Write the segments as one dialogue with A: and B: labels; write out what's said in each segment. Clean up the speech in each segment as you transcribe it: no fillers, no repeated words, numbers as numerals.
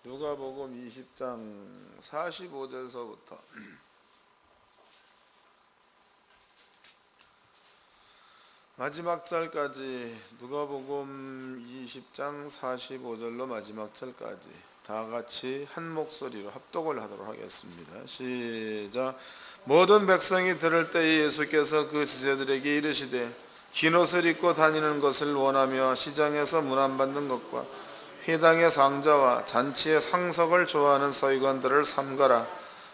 A: 누가복음 20장 45절서부터 마지막 절까지, 누가복음 20장 45절로 마지막 절까지 다 같이 한 목소리로 합독을 하도록 하겠습니다. 시작. 모든 백성이 들을 때에 예수께서 그 지제들에게 이르시되 긴 옷을 입고 다니는 것을 원하며 시장에서 문안받는 것과 회당의 상자와 잔치의 상석을 좋아하는 서기관들을 삼가라.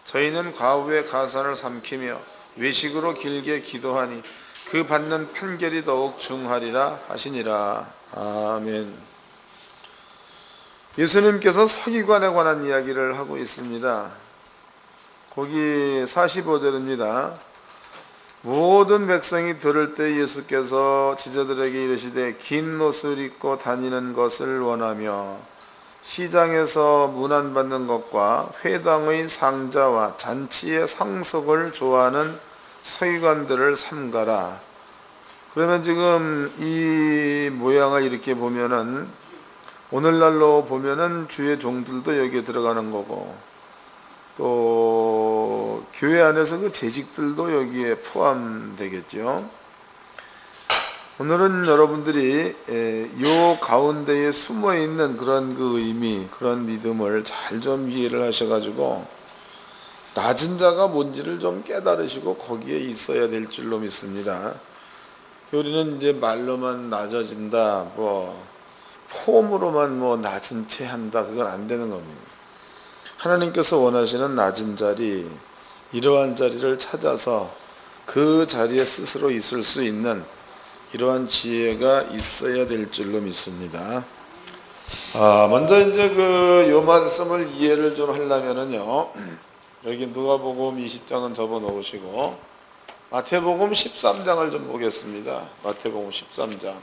A: 저희는 과부의 가산을 삼키며 외식으로 길게 기도하니 그 받는 판결이 더욱 중하리라 하시니라. 아멘. 예수님께서 서기관에 관한 이야기를 하고 있습니다. 거기 45절입니다. 모든 백성이 들을 때 예수께서 지제들에게 이르시되 긴 옷을 입고 다니는 것을 원하며 시장에서 문안받는 것과 회당의 상자와 잔치의 상석을 좋아하는 서기관들을 삼가라. 그러면 지금 이 모양을 이렇게 보면은 오늘날로 보면은 주의 종들도 여기에 들어가는 거고, 또 교회 안에서 그 재직들도 여기에 포함되겠죠. 오늘은 여러분들이 요 가운데에 숨어 있는 그런 그 의미, 그런 믿음을 잘 좀 이해를 하셔가지고 낮은 자가 뭔지를 좀 깨달으시고 거기에 있어야 될 줄로 믿습니다. 우리는 이제 말로만 낮아진다, 폼으로만 낮은 채 한다, 그건 안 되는 겁니다. 하나님께서 원하시는 낮은 자리, 이러한 자리를 찾아서 그 자리에 스스로 있을 수 있는 이러한 지혜가 있어야 될 줄로 믿습니다. 먼저 이제 요 말씀을 이해를 좀 하려면은요, 여기 누가복음 20장은 접어 놓으시고 마태복음 13장을 좀 보겠습니다. 마태복음 13장.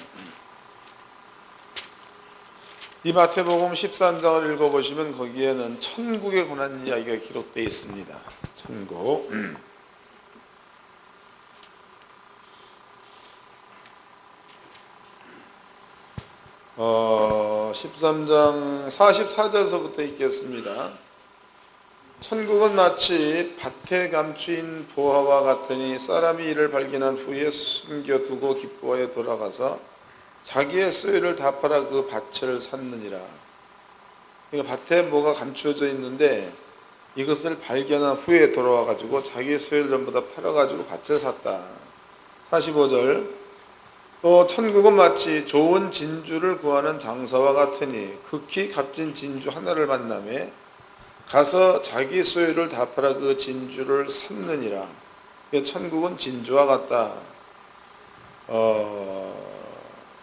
A: 이 마태복음 13장을 읽어보시면 거기에는 천국에 관한 이야기가 기록되어 있습니다. 천국. 13장 44절서부터 읽겠습니다. 천국은 마치 밭에 감추인 보화와 같으니 사람이 이를 발견한 후에 숨겨두고 기뻐하여 돌아가서 자기의 소유를 다 팔아 그 밭을 샀느니라. 그러니까 밭에 뭐가 감추어져 있는데 이것을 발견한 후에 돌아와가지고 자기의 소유를 전부 다 팔아가지고 밭을 샀다. 45절. 또 천국은 마치 좋은 진주를 구하는 장사와 같으니 극히 값진 진주 하나를 만나매 가서 자기 소유를 다 팔아 그 진주를 샀느니라. 천국은 진주와 같다.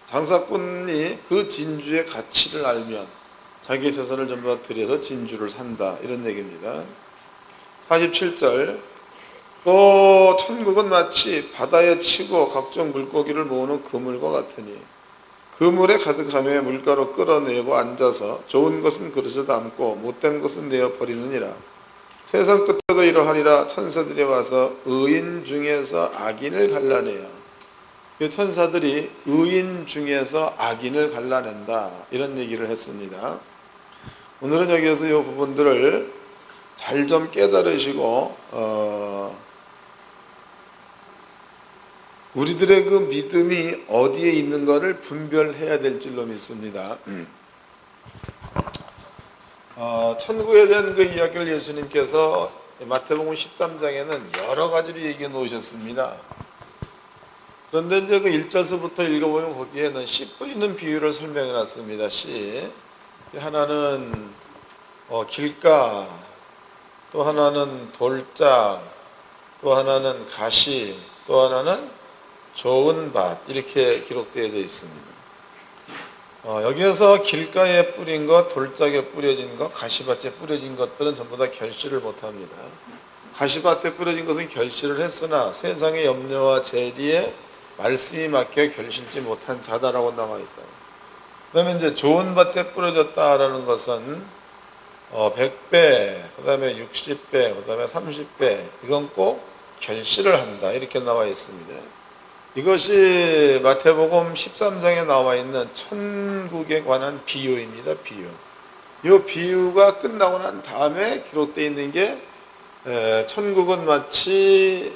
A: 장사꾼이 그 진주의 가치를 알면 자기의 재산을 전부 다 들여서 진주를 산다, 이런 얘기입니다. 47절. 또 천국은 마치 바다에 치고 각종 물고기를 모으는 그물과 같으니 그물에 가득하며 물가로 끌어내고 앉아서 좋은 것은 그릇에 담고 못된 것은 내어 버리느니라. 세상 끝에도 이러하리라. 천사들이 와서 의인 중에서 악인을 갈라내요. 천사들이 의인 중에서 악인을 갈라낸다, 이런 얘기를 했습니다. 오늘은 여기에서 이 부분들을 잘 좀 깨달으시고 우리들의 그 믿음이 어디에 있는가를 분별해야 될 줄로 믿습니다. 천국에 대한 그 이야기를 예수님께서 마태복음 13장에는 여러 가지로 얘기해 놓으셨습니다. 그런데 이제 그 1절서부터 읽어보면 거기에는 씨 뿌리는 비유를 설명해 놨습니다. 씨. 하나는 길가, 또 하나는 돌짝, 또 하나는 가시, 또 하나는 좋은 밭, 이렇게 기록되어져 있습니다. 여기에서 길가에 뿌린 것, 돌짝에 뿌려진 것, 가시밭에 뿌려진 것들은 전부 다 결실을 못합니다. 가시밭에 뿌려진 것은 결실을 했으나 세상의 염려와 재리에 말씀이 막혀 결실지 못한 자다라고 나와있다. 그 다음에 이제 좋은 밭에 뿌려졌다라는 것은 100배, 그 다음에 60배, 그 다음에 30배, 이건 꼭 결실을 한다, 이렇게 나와 있습니다. 이것이 마태복음 13장에 나와 있는 천국에 관한 비유입니다. 비유. 이 비유가 끝나고 난 다음에 기록되어 있는 게 천국은 마치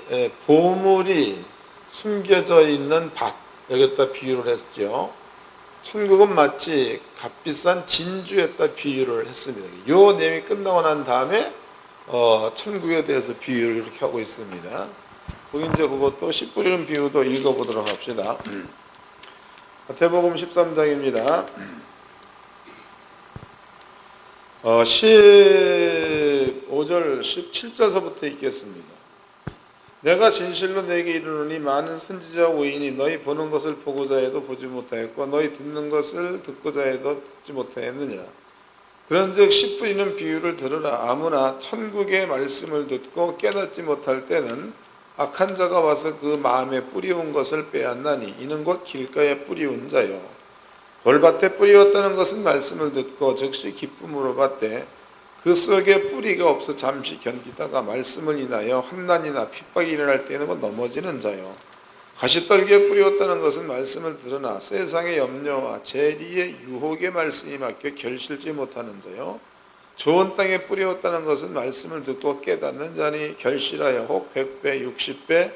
A: 보물이 숨겨져 있는 밭, 여기다 비유를 했죠. 천국은 마치 값비싼 진주에다 비유를 했습니다. 이 내용이 끝나고 난 다음에 천국에 대해서 비유를 이렇게 하고 있습니다. 거기 이제 그것도 씨 뿌리는 비유도 읽어보도록 합시다. 마태복음 13장입니다. 15절, 17절서부터 읽겠습니다. 내가 진실로 너에게 이르노니 많은 선지자 외인이 너희 보는 것을 보고자 해도 보지 못하였고 너희 듣는 것을 듣고자 해도 듣지 못하였느니라. 그런즉 씨 뿌리는 비유를 들으라. 아무나 천국의 말씀을 듣고 깨닫지 못할 때는 악한 자가 와서 그 마음에 뿌리온 것을 빼앗나니 이는 곧 길가에 뿌리온 자요. 돌밭에 뿌리었다는 것은 말씀을 듣고 즉시 기쁨으로 받되 그 속에 뿌리가 없어 잠시 견디다가 말씀을 인하여 환난이나 핍박이 일어날 때는 넘어지는 자요. 가시떨기에 뿌리었다는 것은 말씀을 들으나 세상의 염려와 재리의 유혹의 말씀이 막혀 결실지 못하는 자요. 좋은 땅에 뿌리었다는 것은 말씀을 듣고 깨닫는 자니 결실하여 혹 100배, 60배,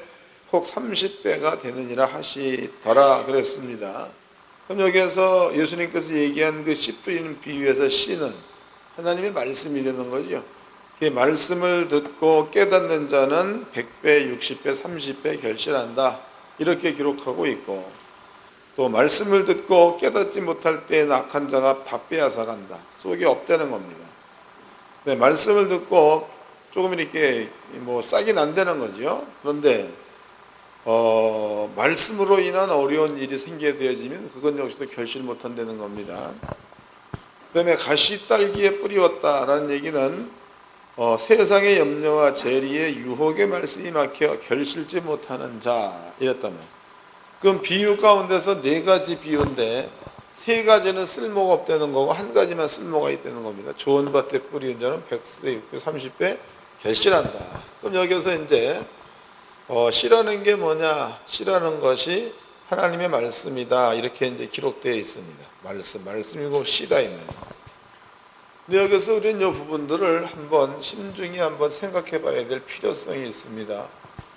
A: 혹 30배가 되느니라 하시더라 그랬습니다. 그럼 여기에서 예수님께서 얘기한 그 씨 뿌리는 비유에서 씨는 하나님의 말씀이 되는 거죠. 그 말씀을 듣고 깨닫는 자는 100배, 60배, 30배 결실한다. 이렇게 기록하고 있고 또 말씀을 듣고 깨닫지 못할 때에 악한 자가 다 빼앗아 간다. 속이 없다는 겁니다. 네, 말씀을 듣고 조금 이렇게 싹이 난다는 거죠. 그런데 말씀으로 인한 어려운 일이 생기게 되어지면 그건 역시도 결실 못한다는 겁니다. 그 다음에 가시딸기에 뿌리웠다라는 얘기는 세상의 염려와 재리의 유혹의 말씀이 막혀 결실지 못하는 자 이랬다면 그럼 비유 가운데서 네 가지 비유인데 세 가지는 쓸모가 없다는 거고 한 가지만 쓸모가 있다는 겁니다. 좋은 밭에 뿌리운 자는 100배, 60배, 30배 결실한다. 그럼 여기서 이제 씨라는 게 뭐냐? 씨라는 것이 하나님의 말씀이다. 이렇게 이제 기록되어 있습니다. 말씀이고 씨다 있는. 근데 여기서 우리는 이 부분들을 한번 심중히 한번 생각해 봐야 될 필요성이 있습니다.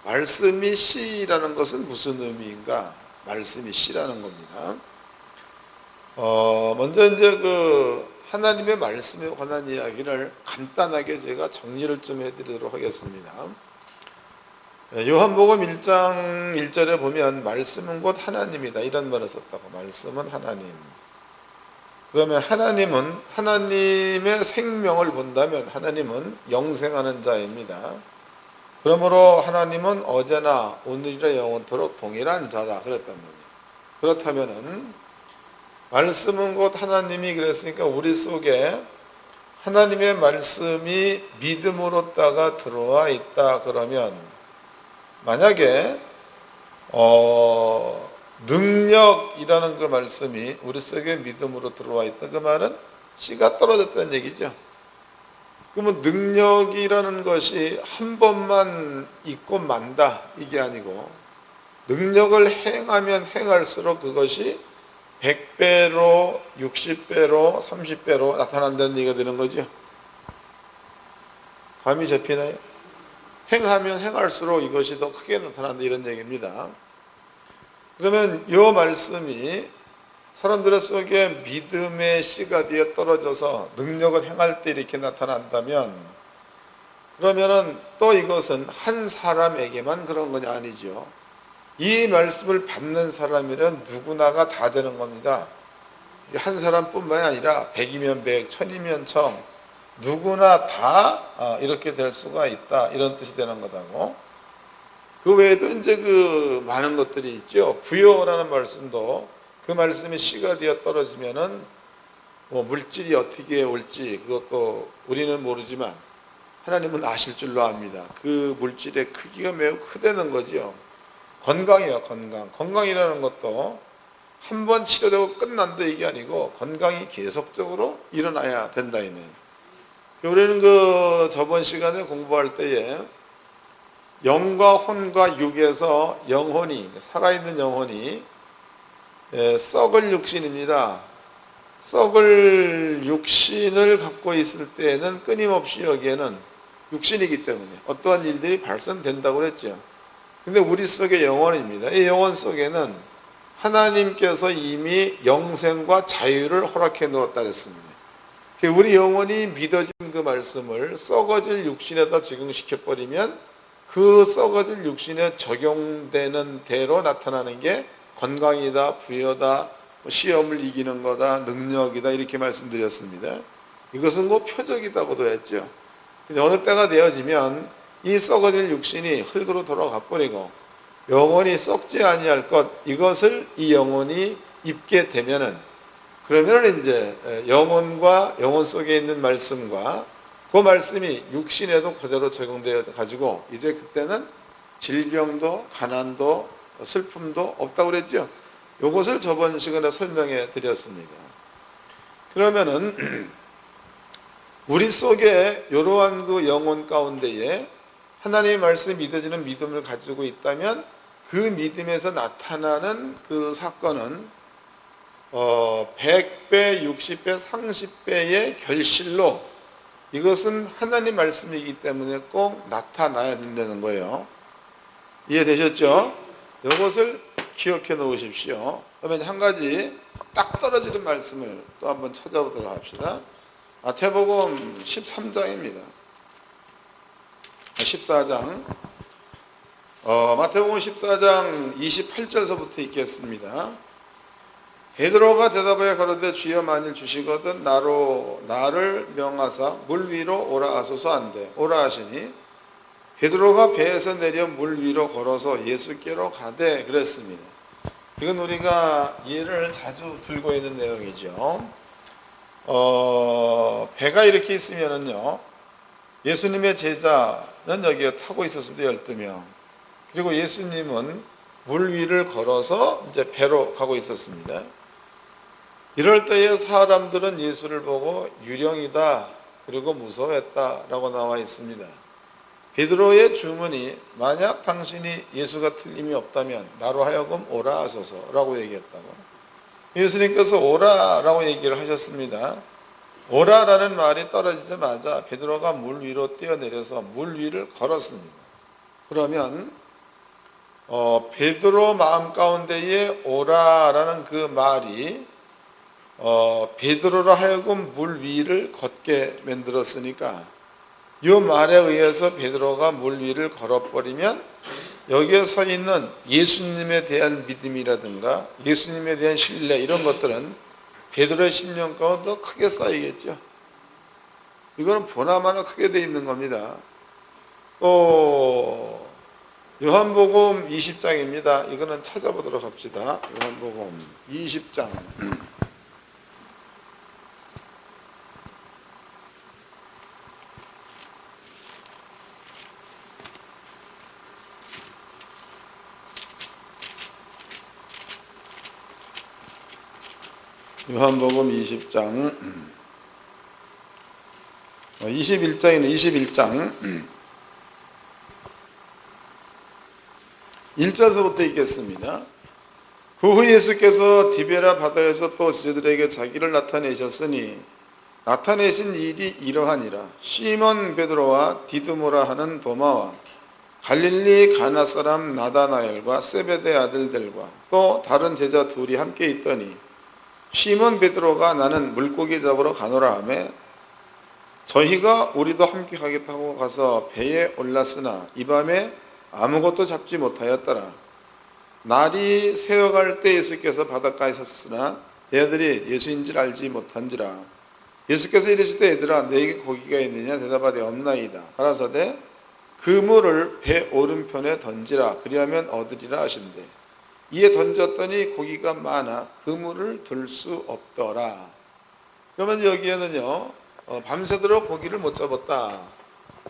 A: 말씀이 씨라는 것은 무슨 의미인가? 말씀이 씨라는 겁니다. 먼저 이제 그 하나님의 말씀에 관한 이야기를 간단하게 제가 정리를 좀 해드리도록 하겠습니다. 요한복음 1장 1절에 보면 말씀은 곧 하나님이다 이런 말을 썼다고. 말씀은 하나님. 그러면 하나님은 하나님의 생명을 본다면 하나님은 영생하는 자입니다. 그러므로 하나님은 어제나 오늘이라 영원토록 동일한 자다 그랬단 말이에요. 그렇다면은 말씀은 곧 하나님이 그랬으니까 우리 속에 하나님의 말씀이 믿음으로다가 들어와 있다 그러면 만약에 능력이라는 그 말씀이 우리 속에 믿음으로 들어와 있다 그 말은 씨가 떨어졌다는 얘기죠. 그러면 능력이라는 것이 한 번만 있고 만다 이게 아니고 능력을 행하면 행할수록 그것이 100배로 60배로 30배로 나타난다는 얘기가 되는 거죠. 감이 잡히나요? 행하면 행할수록 이것이 더 크게 나타난다 이런 얘기입니다. 그러면 이 말씀이 사람들 속에 믿음의 씨가 되어 떨어져서 능력을 행할 때 이렇게 나타난다면 그러면은 또 이것은 한 사람에게만 그런 건 아니죠. 이 말씀을 받는 사람이란 누구나가 다 되는 겁니다. 한 사람뿐만이 아니라 100이면 100, 1000이면 1000 누구나 다 이렇게 될 수가 있다 이런 뜻이 되는 거다고. 그 외에도 이제 그 많은 것들이 있죠. 부여라는 말씀도 그 말씀이 씨가 되어 떨어지면은 물질이 어떻게 올지 그것도 우리는 모르지만 하나님은 아실 줄로 압니다. 그 물질의 크기가 매우 크다는 거죠. 건강이에요, 건강. 건강이라는 것도 한 번 치료되고 끝난다 이게 아니고 건강이 계속적으로 일어나야 된다 이네. 우리는 그 저번 시간에 공부할 때에 영과 혼과 육에서 영혼이 살아있는 영혼이 썩을 육신입니다. 썩을 육신을 갖고 있을 때에는 끊임없이 여기에는 육신이기 때문에 어떠한 일들이 발생된다고 그랬죠. 근데 우리 속에 영혼입니다. 이 영혼 속에는 하나님께서 이미 영생과 자유를 허락해 놓았다 그랬습니다. 우리 영혼이 믿어진 그 말씀을 썩어질 육신에다 적용시켜버리면 그 썩어질 육신에 적용되는 대로 나타나는 게 건강이다, 부여다, 시험을 이기는 거다, 능력이다 이렇게 말씀드렸습니다. 이것은 뭐 표적이다고도 했죠. 근데 어느 때가 되어지면 이 썩어질 육신이 흙으로 돌아가 버리고 영혼이 썩지 아니할 것, 이것을 이 영혼이 입게 되면은 그러면 이제 영혼과 영혼 속에 있는 말씀과 그 말씀이 육신에도 그대로 적용되어 가지고 이제 그때는 질병도 가난도 슬픔도 없다고 그랬죠. 이것을 저번 시간에 설명해 드렸습니다. 그러면은 우리 속에 이러한 그 영혼 가운데에 하나님의 말씀이 믿어지는 믿음을 가지고 있다면 그 믿음에서 나타나는 그 사건은 100배, 60배, 30배의 결실로 이것은 하나님 말씀이기 때문에 꼭 나타나야 된다는 거예요. 이해되셨죠? 이것을 기억해 놓으십시오. 그러면 한 가지 딱 떨어지는 말씀을 또 한번 찾아보도록 합시다. 마태복음 13장입니다. 14장. 마태복음 14장 28절서부터 읽겠습니다. 베드로가 대답하여 가로되 주여 만일 주시거든 나를 명하사 물 위로 오라 하소서 한대 오라 하시니 베드로가 배에서 내려 물 위로 걸어서 예수께로 가되 그랬습니다. 이건 우리가 예를 자주 들고 있는 내용이죠. 배가 이렇게 있으면은요, 예수님의 제자는 여기에 타고 있었습니다. 12명. 그리고 예수님은 물 위를 걸어서 이제 배로 가고 있었습니다. 이럴 때에 사람들은 예수를 보고 유령이다 그리고 무서워했다라고 나와 있습니다. 베드로의 주문이 만약 당신이 예수가 틀림이 없다면 나로 하여금 오라 하소서라고 얘기했다고. 예수님께서 오라라고 얘기를 하셨습니다. 오라라는 말이 떨어지자마자 베드로가 물 위로 뛰어내려서 물 위를 걸었습니다. 그러면 베드로 마음 가운데에 오라라는 그 말이 베드로로 하여금 물 위를 걷게 만들었으니까 이 말에 의해서 베드로가 물 위를 걸어버리면 여기에 서 있는 예수님에 대한 믿음이라든가 예수님에 대한 신뢰 이런 것들은 베드로의 심령 가운데 더 크게 쌓이겠죠. 이거는 보나마나 크게 돼 있는 겁니다. 또 요한복음 20장입니다. 이거는 찾아보도록 합시다. 요한복음 20장. 요한복음 20장 21장이네. 21장 1절서부터 읽겠습니다. 그 후 예수께서 디베라 바다에서 또 제자들에게 자기를 나타내셨으니 나타내신 일이 이러하니라. 시몬 베드로와 디두모라 하는 도마와 갈릴리 가나 사람 나다나엘과 세베대 아들들과 또 다른 제자 둘이 함께 있더니 시몬 베드로가 나는 물고기 잡으러 가노라 하며 저희가 우리도 함께 가겠다고 가서 배에 올랐으나 이 밤에 아무것도 잡지 못하였더라. 날이 새어갈 때 예수께서 바닷가에 섰으나 얘들이 예수인 줄 알지 못한지라. 예수께서 이르시되 얘들아 너에게 고기가 있느냐 대답하되 없나이다. 가라사대 그물을 배 오른편에 던지라 그리하면 얻으리라 하신대. 이에 던졌더니 고기가 많아 그물을 들 수 없더라. 그러면 여기에는요 밤새도록 고기를 못 잡았다.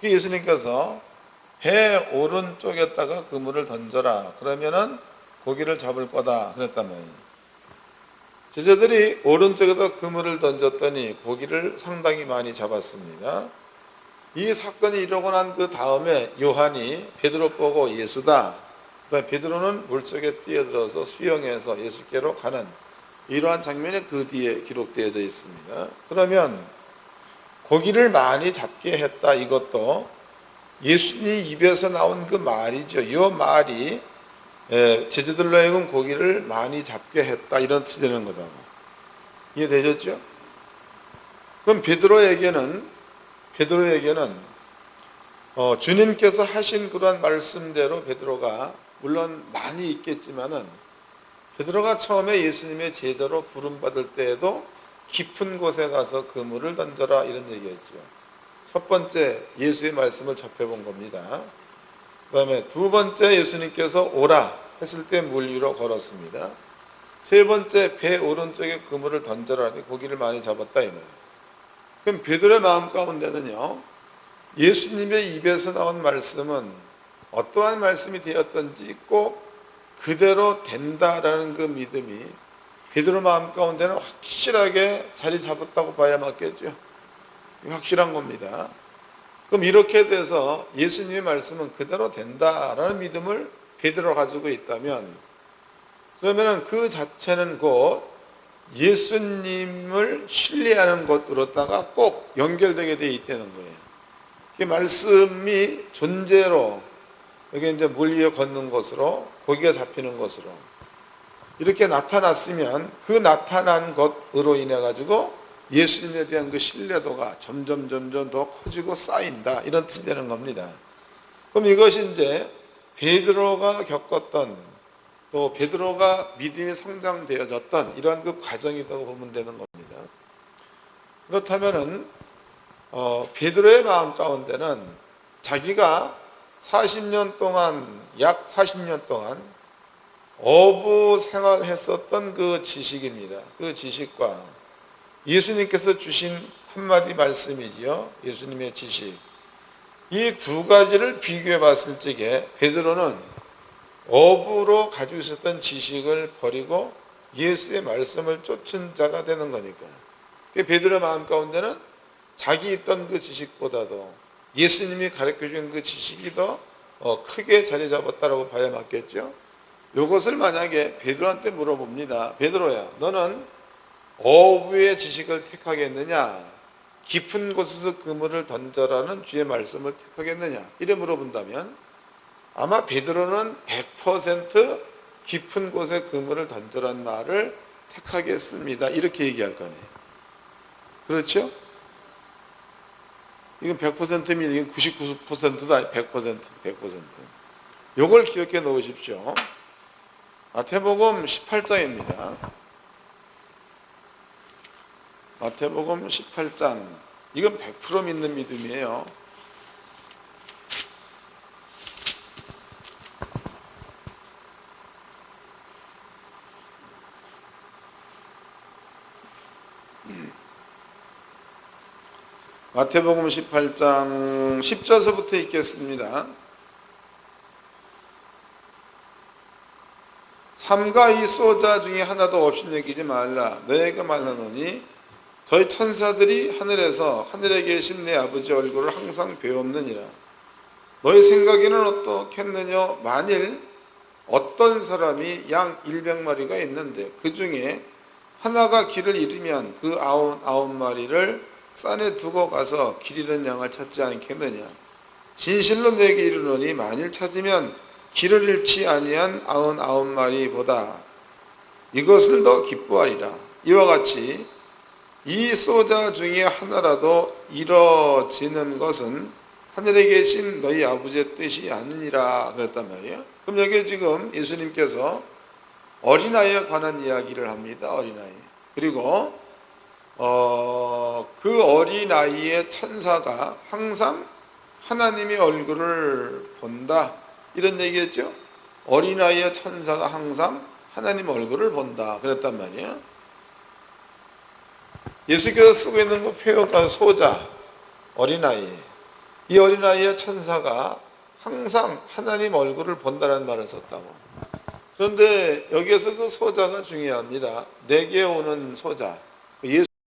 A: 예수님께서 배 오른쪽에다가 그물을 던져라. 그러면은 고기를 잡을 거다. 그랬단 말이에요. 제자들이 오른쪽에다 그물을 던졌더니 고기를 상당히 많이 잡았습니다. 이 사건이 일어나고 난 그 다음에 요한이 베드로 보고 예수다. 베드로는 물속에 뛰어들어서 수영해서 예수께로 가는 이러한 장면이 그 뒤에 기록되어져 있습니다. 그러면 고기를 많이 잡게 했다, 이것도 예수님 입에서 나온 그 말이죠. 이 말이 제자들로 하여금 고기를 많이 잡게 했다, 이런 뜻이 되는 거다. 이해되셨죠? 그럼 베드로에게는 주님께서 하신 그러한 말씀대로 베드로가 물론 많이 있겠지만은 베드로가 처음에 예수님의 제자로 부름받을 때에도 깊은 곳에 가서 그물을 던져라, 이런 얘기였죠. 첫 번째 예수의 말씀을 접해본 겁니다. 그 다음에 두 번째 예수님께서 오라 했을 때 물 위로 걸었습니다. 세 번째 배 오른쪽에 그물을 던져라, 고기를 많이 잡았다, 이 말이에요. 그럼 베드로의 마음 가운데는요, 예수님의 입에서 나온 말씀은 어떠한 말씀이 되었든지 꼭 그대로 된다라는 그 믿음이 베드로 마음 가운데는 확실하게 자리 잡았다고 봐야 맞겠죠. 확실한 겁니다. 그럼 이렇게 돼서 예수님의 말씀은 그대로 된다라는 믿음을 베드로가 가지고 있다면, 그러면 그 자체는 곧 예수님을 신뢰하는 것으로다가 꼭 연결되게 되어 있다는 거예요. 그 말씀이 존재로, 여기 이제 물 위에 걷는 것으로, 고기가 잡히는 것으로 이렇게 나타났으면 그 나타난 것으로 인해 가지고 예수님에 대한 그 신뢰도가 점점 더 커지고 쌓인다, 이런 뜻이 되는 겁니다. 그럼 이것이 이제 베드로가 겪었던, 또 베드로가 믿음이 성장되어졌던 이러한 그 과정이라고 보면 되는 겁니다. 그렇다면은 베드로의 마음 가운데는 자기가 40년 동안, 약 40년 동안 어부 생활했었던 그 지식입니다. 그 지식과 예수님께서 주신 한마디 말씀이지요. 예수님의 지식. 이 두 가지를 비교해 봤을 적에 베드로는 어부로 가지고 있었던 지식을 버리고 예수의 말씀을 쫓은 자가 되는 거니까. 베드로의 마음 가운데는 자기 있던 그 지식보다도 예수님이 가르쳐준 그 지식이 더 크게 자리 잡았다라고 봐야 맞겠죠. 이것을 만약에 베드로한테 물어봅니다. 베드로야, 너는 어부의 지식을 택하겠느냐, 깊은 곳에서 그물을 던져라는 주의 말씀을 택하겠느냐, 이래 물어본다면 아마 베드로는 100% 깊은 곳에 그물을 던져라는 말을 택하겠습니다, 이렇게 얘기할 거네요. 그렇죠? 이건 100%입니다. 이건 99%도 아니 100%. 요걸 기억해 놓으십시오. 마태복음 18장입니다. 마태복음 18장. 이건 100% 믿는 믿음이에요. 마태복음 18장 10절서부터 읽겠습니다. 삼가 이 쏘자 중에 하나도 없이 여기지 말라. 너희가 말하노니 저희 천사들이 하늘에서 하늘에 계신 내 아버지 얼굴을 항상 배웠느니라. 너희 생각에는 어떻겠느냐? 만일 어떤 사람이 양 100마리가 있는데 그 중에 하나가 길을 잃으면 그 99마리를 산에 두고 가서 길 잃은 양을 찾지 않겠느냐? 진실로 내게 이르노니 만일 찾으면 길을 잃지 아니한 99마리보다 이것을 더 기뻐하리라. 이와 같이 이 쏘자 중에 하나라도 이뤄지는 것은 하늘에 계신 너희 아버지의 뜻이 아니니라 그랬단 말이에요. 그럼 여기 지금 예수님께서 어린아이에 관한 이야기를 합니다. 어린아이. 그리고 그 어린아이의 천사가 항상 하나님의 얼굴을 본다, 이런 얘기했죠. 어린아이의 천사가 항상 하나님 얼굴을 본다 그랬단 말이에요. 예수께서 쓰고 있는 그 표현과 소자, 어린아이, 이 어린아이의 천사가 항상 하나님 얼굴을 본다는 말을 썼다고. 그런데 여기에서 그 소자가 중요합니다. 내게 오는 소자.